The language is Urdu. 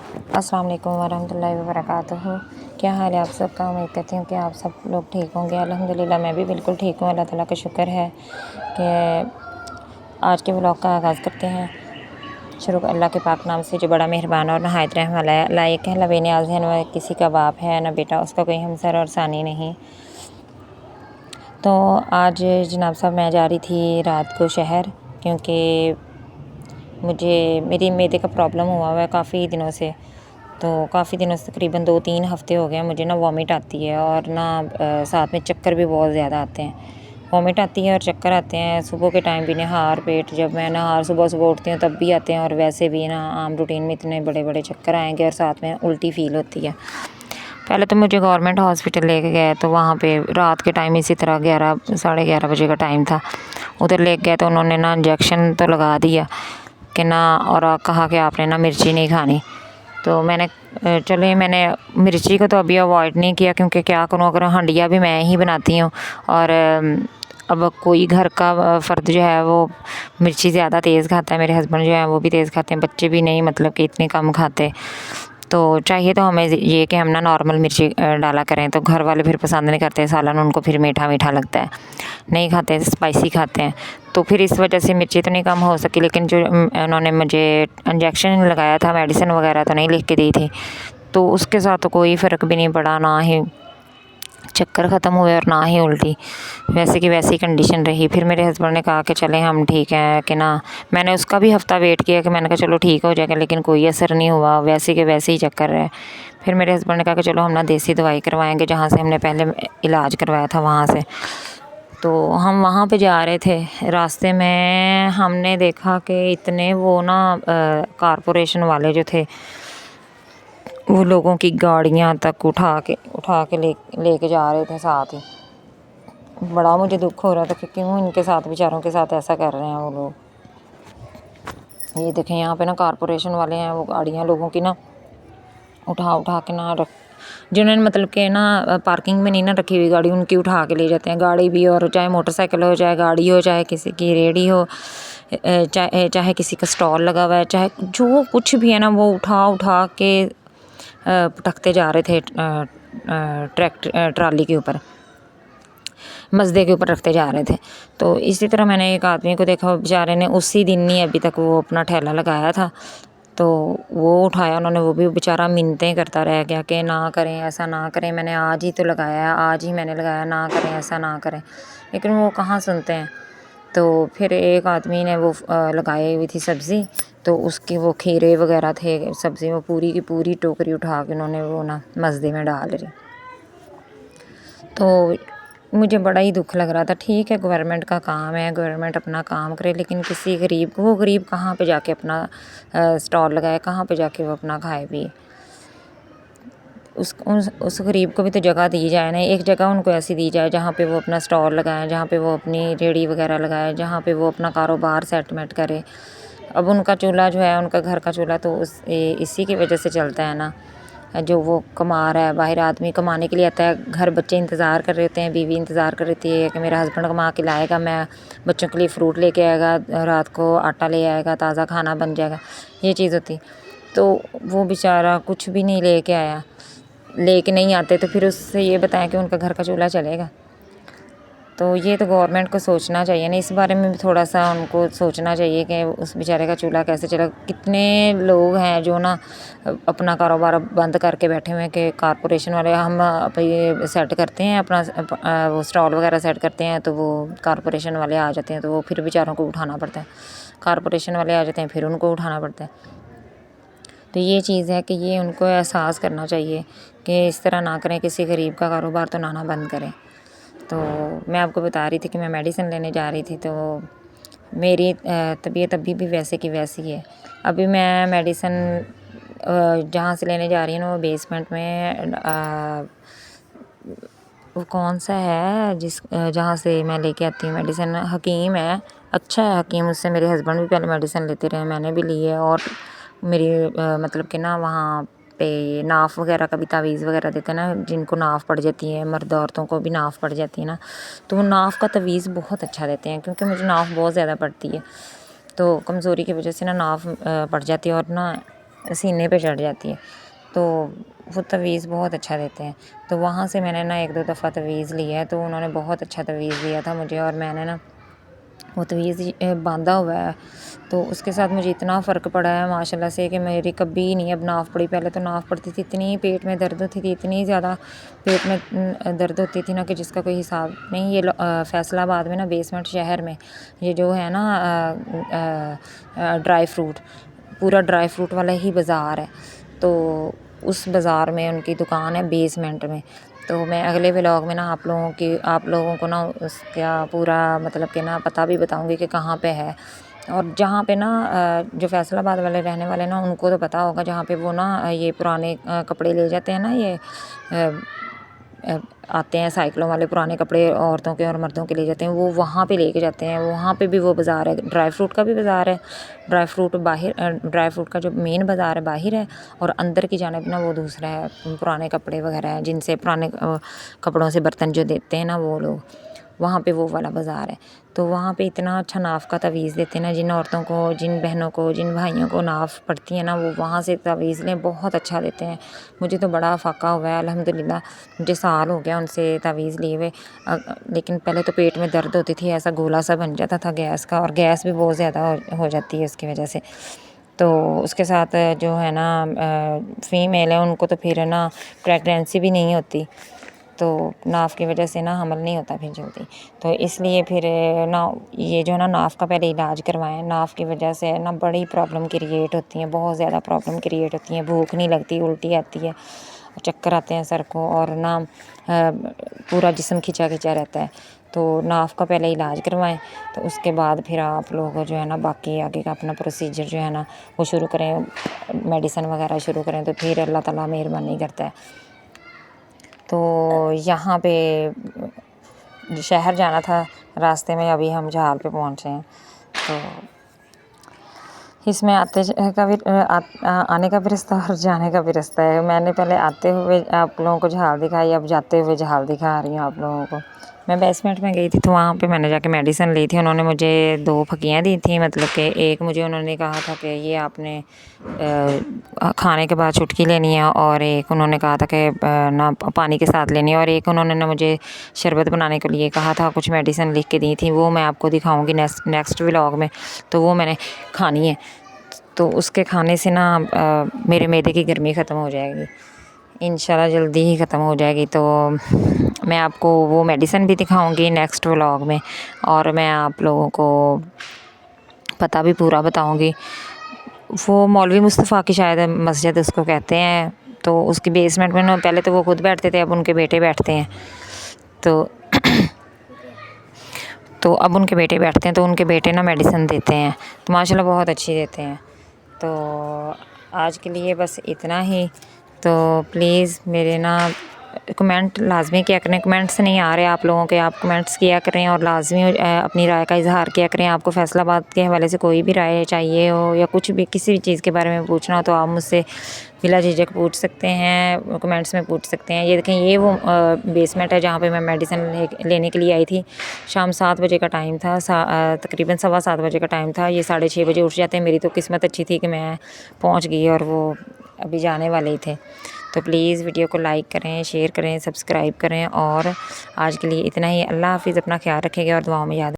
السلام علیکم ورحمۃ اللہ وبرکاتہ۔ کیا حال ہے آپ سب کا؟ امید کرتی ہوں کہ آپ سب لوگ ٹھیک ہوں گے۔ الحمدللہ میں بھی بالکل ٹھیک ہوں، اللہ تعالیٰ کا شکر ہے کہ آج کے ولاگ کا آغاز کرتے ہیں۔ شروع اللہ کے پاک نام سے جو بڑا مہربان اور نہایت رحم والا ہے۔ اللہ ایک ہے، اللہ بے نیاز ہے، نہ کسی کا باپ ہے نہ بیٹا، اس کا کوئی ہمسر اور ثانی نہیں۔ تو آج جناب صاحب میں جا رہی تھی رات کو شہر، کیونکہ میری معدے کا پرابلم ہوا ہے کافی دنوں سے۔ تو کافی دنوں سے تقریباً 2-3 ہفتے ہو گئے مجھے وامٹ آتی ہے، اور ساتھ میں چکر بھی بہت زیادہ آتے ہیں۔ وامٹ آتی ہے اور چکر آتے ہیں صبح کے ٹائم بھی، نہار پیٹ جب میں صبح اٹھتی ہوں تب بھی آتے ہیں، اور ویسے بھی عام روٹین میں اتنے بڑے بڑے چکر آئیں گے، اور ساتھ میں الٹی فیل ہوتی ہے۔ پہلے تو مجھے گورنمنٹ ہاسپٹل لے کے گئے، تو وہاں پہ رات کے ٹائم اسی طرح 11-11:30 بجے کا ٹائم تھا۔ ادھر لے گئے تو انہوں نے انجیکشن تو لگا دیا کہ اور کہا کہ آپ نے مرچی نہیں کھانی۔ تو میں نے مرچی کو تو ابھی اوائڈ نہیں کیا، کیونکہ کیا کروں، اگر ہنڈیا بھی میں ہی بناتی ہوں، اور اب کوئی گھر کا فرد جو ہے وہ مرچی زیادہ تیز کھاتا ہے، میرے ہسبینڈ جو ہے وہ بھی تیز کھاتے ہیں، بچے بھی نہیں کہ اتنے کم کھاتے۔ تو چاہیے تو ہمیں یہ کہ ہم نارمل مرچی ڈالا کریں، تو گھر والے پھر پسند نہیں کرتے، سالن ان کو پھر میٹھا میٹھا لگتا ہے، نہیں کھاتے، اسپائسی کھاتے ہیں۔ تو پھر اس وجہ سے مرچی تو نہیں کم ہو سکی، لیکن جو انہوں نے مجھے انجیکشن لگایا تھا، میڈیسن وغیرہ تو نہیں لکھ کے دی تھی، تو اس کے ساتھ تو کوئی فرق بھی نہیں پڑا، نہ ہی چکر ختم ہوئے اور نہ ہی الٹی، ویسے کی ویسی کنڈیشن رہی۔ پھر میرے ہسبینڈ نے کہا کہ چلیں ہم ٹھیک ہے کہ میں نے اس کا بھی ہفتہ ویٹ کیا کہ میں نے کہا چلو ٹھیک ہو جائے گا، لیکن کوئی اثر نہیں ہوا، ویسے کے ویسے ہی چکر رہے۔ پھر میرے ہسبینڈ نے کہا کہ چلو ہم دیسی دوائی کروائیں گے، جہاں سے ہم نے پہلے علاج کروایا تھا وہاں سے۔ تو ہم وہاں پہ جا رہے تھے، راستے میں ہم نے دیکھا کہ اتنے وہ کارپوریشن والے جو تھے، وہ لوگوں کی گاڑیاں تک اٹھا کے لے کے جا رہے تھے ساتھ ہی۔ بڑا مجھے دکھ ہو رہا تھا کہ کیوں ان کے ساتھ بیچاروں کے ساتھ ایسا کر رہے ہیں وہ لوگ۔ یہ دیکھیں یہاں پہ کارپوریشن والے ہیں، وہ گاڑیاں لوگوں کی اٹھا کے جنہوں نے کہ پارکنگ میں نہیں رکھی ہوئی گاڑی، ان کی اٹھا کے لے جاتے ہیں، گاڑی بھی، اور چاہے موٹر سائیکل ہو، چاہے گاڑی ہو، چاہے کسی کی ریڑھی ہو، چاہے کسی کا اسٹال لگا ہوا ہے، چاہے جو کچھ بھی ہے وہ اٹھا کے پٹکتے جا رہے تھے، ٹرالی کے اوپر، مزدے کے اوپر رکھتے جا رہے تھے۔ تو اسی طرح میں نے ایک آدمی کو دیکھا، بیچارے نے اسی دن نہیں ابھی تک وہ اپنا ٹھیلا لگایا تھا، تو وہ اٹھایا انہوں نے، وہ بھی بیچارہ منتیں کرتا رہ گیا کہ نہ کریں، ایسا نہ کریں، میں نے آج ہی تو لگایا ہے، آج ہی میں نے لگایا، نہ کریں، ایسا نہ کریں، لیکن وہ کہاں سنتے ہیں۔ تو پھر ایک آدمی نے وہ لگائی ہوئی تھی سبزی، تو اس کی وہ کھیرے وغیرہ تھے سبزی، وہ پوری کی پوری ٹوکری اٹھا کے انہوں نے وہ مزدے میں ڈال دی۔ تو مجھے بڑا ہی دکھ لگ رہا تھا۔ ٹھیک ہے گورنمنٹ کا کام ہے، گورنمنٹ اپنا کام کرے، لیکن کسی وہ غریب کہاں پہ جا کے اپنا اسٹال لگائے، کہاں پہ جا کے وہ اپنا کھائے پیے۔ اس غریب کو بھی تو جگہ دی جائے نا، ایک جگہ ان کو ایسی دی جائے جہاں پہ وہ اپنا اسٹال لگائیں، جہاں پہ وہ اپنی ریڑھی وغیرہ لگائے، جہاں پہ وہ اپنا کاروبار سیٹلمنٹ کرے۔ اب ان کا چولہا جو ہے، ان کا گھر کا چولہا تو اسی کی وجہ سے چلتا ہے نا، جو وہ کما رہا ہے، باہر آدمی کمانے کے لیے آتا ہے، گھر بچے انتظار کر رہے ہوتے ہیں، بیوی انتظار کر رہی ہے کہ میرا ہسبینڈ کما کے لائے گا، میں بچوں کے لیے فروٹ لے کے آئے گا، رات کو آٹا لے آئے گا، تازہ کھانا بن جائے گا، یہ چیز ہوتی۔ تو وہ بیچارہ کچھ بھی نہیں لے کے آیا، لے کے نہیں آتے تو پھر اس سے یہ بتائیں کہ ان کا گھر کا چولہا چلے گا؟ تو یہ تو گورنمنٹ کو سوچنا چاہیے نا، اس بارے میں بھی تھوڑا سا ان کو سوچنا چاہیے کہ اس بیچارے کا چولہا کیسے چلے گا۔ کتنے لوگ ہیں جو اپنا کاروبار بند کر کے بیٹھے ہوئے ہیں کہ کارپوریشن والے ہم یہ سیٹ کرتے ہیں، اپنا وہ اسٹال وغیرہ سیٹ کرتے ہیں، تو وہ کارپوریشن والے آ جاتے ہیں، تو وہ پھر بیچاروں کو اٹھانا پڑتا ہے، کارپوریشن والے آ جاتے ہیں، پھر ان کو اٹھانا پڑتا ہے۔ تو یہ چیز ہے کہ یہ ان کو احساس کرنا چاہیے کہ اس طرح نہ کریں، کسی غریب کا کاروبار تو نہ بند کریں۔ تو میں آپ کو بتا رہی تھی کہ میں میڈیسن لینے جا رہی تھی، تو میری طبیعت ابھی بھی ویسے کی ویسی ہے۔ ابھی میں میڈیسن جہاں سے لینے جا رہی ہوں وہ بیسمنٹ میں، وہ کون سا ہے جہاں سے میں لے کے آتی ہوں میڈیسن، حکیم ہے، اچھا ہے حکیم، اس سے میرے ہسبینڈ بھی پہلے میڈیسن لیتے رہے، میں نے بھی لی ہے، اور میری کہ وہاں پہ ناف وغیرہ کا بھی تعویذ وغیرہ دیتے ہیں نا، جن کو ناف پڑ جاتی ہے، مرد عورتوں کو بھی ناف پڑ جاتی ہے نا، تو وہ ناف کا تعویذ بہت اچھا دیتے ہیں، کیونکہ مجھے ناف بہت زیادہ پڑتی ہے، تو کمزوری کی وجہ سے ناف پڑ جاتی ہے، اور سینے پہ چڑھ جاتی ہے، تو وہ تعویذ بہت اچھا دیتے ہیں۔ تو وہاں سے میں نے نا 1-2 دفعہ تعویذ لیا ہے، تو انہوں نے بہت اچھا تعویذ دیا تھا مجھے، اور میں نے نا وہ تعویذ باندھا ہوا ہے، تو اس کے ساتھ مجھے اتنا فرق پڑا ہے ماشاء اللہ سے کہ میری کبھی نہیں اب ناف پڑی۔ پہلے تو ناف پڑتی تھی، اتنی پیٹ میں درد ہوتی تھی، اتنی زیادہ پیٹ میں درد ہوتی تھی نا کہ جس کا کوئی حساب نہیں۔ یہ فیصل آباد میں نا بیسمنٹ شہر میں یہ جو ہے نا ڈرائی فروٹ، پورا ڈرائی فروٹ والا ہی بازار ہے، تو اس بازار میں ان کی دکان ہے بیسمنٹ میں۔ تو میں اگلے ولاگ میں نا آپ لوگوں کو نا اس کا پورا مطلب کہ نا پتہ بھی بتاؤں گی کہ کہاں پہ ہے۔ اور جہاں پہ نا جو فیصل آباد والے رہنے والے نا ان کو تو پتہ ہوگا، جہاں پہ وہ نا یہ پرانے کپڑے لے جاتے ہیں نا، یہ آتے ہیں سائیکلوں والے، پرانے کپڑے عورتوں کے اور مردوں کے لے جاتے ہیں، وہ وہاں پہ لے کے جاتے ہیں۔ وہاں پہ بھی وہ بازار ہے، ڈرائی فروٹ کا بھی بازار ہے، ڈرائی فروٹ کا جو مین بازار ہے باہر ہے، اور اندر کی جانب نا وہ دوسرا ہے، پرانے کپڑے وغیرہ ہیں، جن سے پرانے کپڑوں سے برتن جو دیتے ہیں نا وہ لوگ، وہاں پہ وہ والا بازار ہے۔ تو وہاں پہ اتنا اچھا ناف کا تعویذ دیتے ہیں نا، جن عورتوں کو، جن بہنوں کو، جن بھائیوں کو ناف پڑتی ہے نا، وہ وہاں سے تعویذ لیں، بہت اچھا دیتے ہیں۔ مجھے تو بڑا فاقہ ہوا ہے الحمدللہ، مجھے سال ہو گیا ان سے تعویذ لیے ہوئے، لیکن پہلے تو پیٹ میں درد ہوتی تھی، ایسا گولا سا بن جاتا تھا گیس کا، اور گیس بھی بہت زیادہ ہو جاتی ہے اس کی وجہ سے۔ تو اس کے ساتھ جو ہے نا فیمیل ہے ان کو تو پھر نا پریگنینسی بھی نہیں ہوتی، تو ناف کی وجہ سے نا حمل نہیں ہوتا پھر جلدی، تو اس لیے پھر نا یہ جو نا ناف کا پہلے علاج کروائیں۔ ناف کی وجہ سے نا بڑی پرابلم کریٹ ہوتی ہیں، بہت زیادہ پرابلم کریٹ ہوتی ہیں، بھوک نہیں لگتی، الٹی آتی ہے، چکر آتے ہیں سر کو، اور نا پورا جسم کھچا کھچا رہتا ہے۔ تو ناف کا پہلے علاج کروائیں، تو اس کے بعد پھر آپ لوگ جو ہے نا باقی آگے کا اپنا پروسیجر جو ہے نا وہ شروع کریں، میڈیسن وغیرہ شروع کریں، تو پھر اللہ تعالیٰ مہربانی کرتا ہے۔ تو یہاں پہ شہر جانا تھا، راستے میں ابھی ہم جہال پہ پہنچے ہیں، تو اس میں آنے کا بھی رستہ اور جانے کا بھی رستہ ہے۔ میں نے پہلے آتے ہوئے آپ لوگوں کو جہال دکھائی، اب جاتے ہوئے جہال دکھا رہی ہوں آپ لوگوں کو۔ میں بیسمنٹ میں گئی تھی، تو وہاں پہ میں نے جا کے میڈیسن لی تھی، انہوں نے مجھے 2 پھکیاں دی تھیں، مطلب کہ ایک مجھے انہوں نے کہا تھا کہ یہ آپ نے کھانے کے بعد چٹکی لینی ہے، اور ایک انہوں نے کہا تھا کہ نا پانی کے ساتھ لینی ہے، اور ایک انہوں نے نا مجھے شربت بنانے کے لیے کہا تھا، کچھ میڈیسن لکھ کے دی تھی، وہ میں آپ کو دکھاؤں گی نیکسٹ ولاگ میں، تو وہ میں نے کھانی ہے۔ تو اس کے کھانے سے نا میرے معدے کی گرمی ختم ہو جائے گی، انشاءاللہ جلدی ہی ختم ہو جائے گی۔ تو میں آپ کو وہ میڈیسن بھی دکھاؤں گی نیکسٹ ولاگ میں، اور میں آپ لوگوں کو پتہ بھی پورا بتاؤں گی۔ وہ مولوی مصطفیٰ کی شاید مسجد اس کو کہتے ہیں، تو اس کی بیسمنٹ میں نا پہلے تو وہ خود بیٹھتے تھے، اب ان کے بیٹے بیٹھتے ہیں، تو اب ان کے بیٹے بیٹھتے ہیں، تو ان کے بیٹے نا میڈیسن دیتے ہیں، تو ماشاءاللہ بہت اچھی دیتے ہیں۔ تو آج کے لیے بس اتنا ہی، تو پلیز میرے نا کمنٹ لازمی کیا کریں، کمنٹس نہیں آ رہے آپ لوگوں کے، آپ کمنٹس کیا کریں، اور لازمی اپنی رائے کا اظہار کیا کریں۔ آپ کو فیصل آباد کے حوالے سے کوئی بھی رائے چاہیے ہو، یا کچھ بھی کسی بھی چیز کے بارے میں پوچھنا ہو، تو آپ مجھ سے بلا جھجک پوچھ سکتے ہیں، کمنٹس میں پوچھ سکتے ہیں۔ یہ دیکھیں، یہ وہ بیسمنٹ ہے جہاں پہ میں میڈیسن لینے کے لیے آئی تھی، شام 7 بجے کا ٹائم تھا، تقریباً 7:15 بجے کا ٹائم تھا، یہ 6:30 بجے اٹھ جاتے ہیں۔ میری تو قسمت اچھی تھی کہ میں پہنچ گئی، اور وہ ابھی جانے والے ہی تھے۔ تو پلیز ویڈیو کو لائک کریں، شیئر کریں، سبسکرائب کریں، اور آج کے لیے اتنا ہی۔ اللہ حافظ، اپنا خیال رکھیں گے اور دعاؤں میں یاد